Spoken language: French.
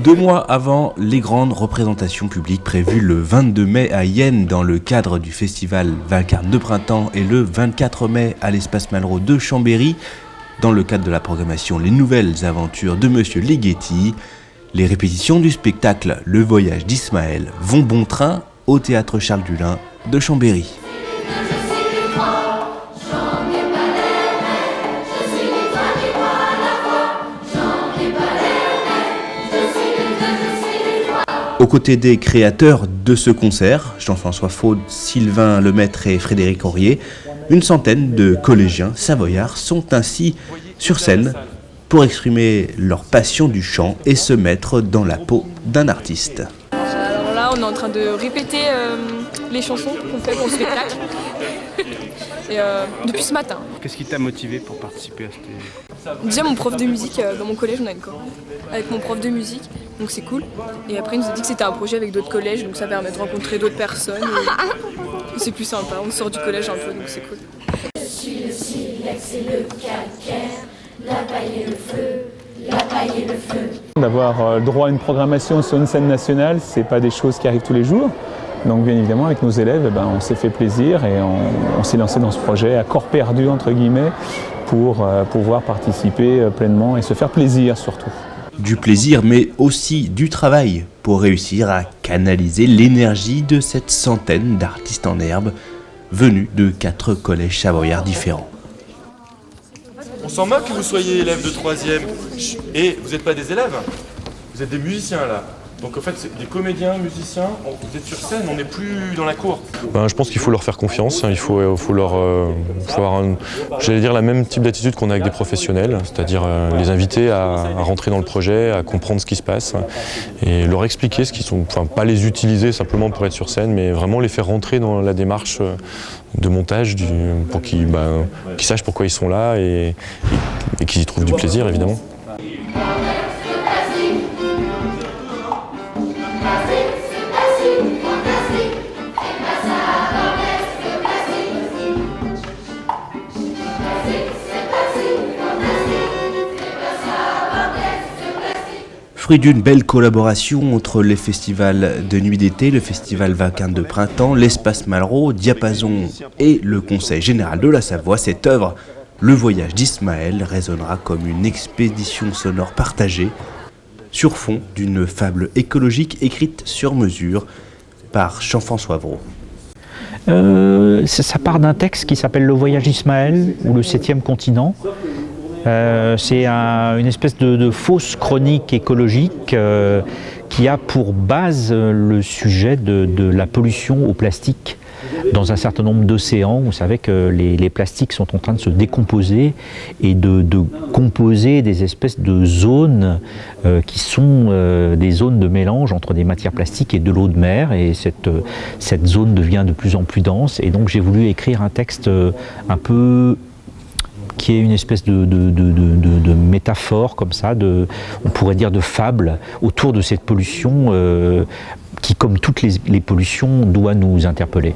2 mois avant les grandes représentations publiques prévues le 22 mai à Yenne dans le cadre du festival Vacarme de printemps et le 24 mai à l'espace Malraux de Chambéry, dans le cadre de la programmation Les Nouvelles Aventures de Monsieur Ligeti, les répétitions du spectacle Le Voyage d'Ismaël vont bon train au théâtre Charles Dullin de Chambéry. Aux côtés des créateurs de ce concert, Jean-François Faude, Sylvain Lemaître et Frédéric Aurier, une centaine de collégiens savoyards sont ainsi sur scène pour exprimer leur passion du chant et se mettre dans la peau d'un artiste. Alors là, on est en train de répéter les chansons qu'on fait pour le spectacle. Et depuis ce matin. Qu'est-ce qui t'a motivé pour participer à cette... Déjà mon prof de musique, dans mon collège on a une chorale avec mon prof de musique, donc c'est cool. Et après il nous a dit que c'était un projet avec d'autres collèges, donc ça permet de rencontrer d'autres personnes. Et c'est plus sympa, on sort du collège un peu, donc c'est cool. Je suis le silex et le calcaire, la paille et le feu, la paille et le feu. D'avoir droit à une programmation sur une scène nationale, c'est pas des choses qui arrivent tous les jours. Donc bien évidemment avec nos élèves, on s'est fait plaisir et on s'est lancé dans ce projet à corps perdu entre guillemets pour pouvoir participer pleinement et se faire plaisir surtout. Du plaisir mais aussi du travail pour réussir à canaliser l'énergie de cette centaine d'artistes en herbe venus de 4 collèges savoyards différents. On s'en moque que vous soyez élève de 3e et vous n'êtes pas des élèves, vous êtes des musiciens là. Donc en fait, c'est des comédiens, musiciens, vous êtes sur scène, on n'est plus dans la cour. Je pense qu'il faut leur faire confiance, il faut leur faut avoir j'allais dire la même type d'attitude qu'on a avec des professionnels, c'est-à-dire les inviter à rentrer dans le projet, à comprendre ce qui se passe et leur expliquer ce qu'ils sont, pas les utiliser simplement pour être sur scène, mais vraiment les faire rentrer dans la démarche de montage pour qu'ils sachent pourquoi ils sont là et qu'ils y trouvent du plaisir évidemment. Fruit d'une belle collaboration entre les festivals de nuit d'été, le festival Vacarme de printemps, l'espace Malraux, Diapason et le Conseil général de la Savoie, cette œuvre, Le Voyage d'Ismaël, résonnera comme une expédition sonore partagée sur fond d'une fable écologique écrite sur mesure par Jean-François Vraud. Ça part d'un texte qui s'appelle Le Voyage d'Ismaël ou Le 7e continent. C'est une espèce de fausse chronique écologique qui a pour base le sujet de la pollution au plastique dans un certain nombre d'océans. Vous savez que les plastiques sont en train de se décomposer et de composer des espèces de zones qui sont des zones de mélange entre des matières plastiques et de l'eau de mer. Et cette zone devient de plus en plus dense. Et donc j'ai voulu écrire un texte un peu qui est une espèce de métaphore comme ça, on pourrait dire de fable autour de cette pollution qui, comme toutes les pollutions, doit nous interpeller.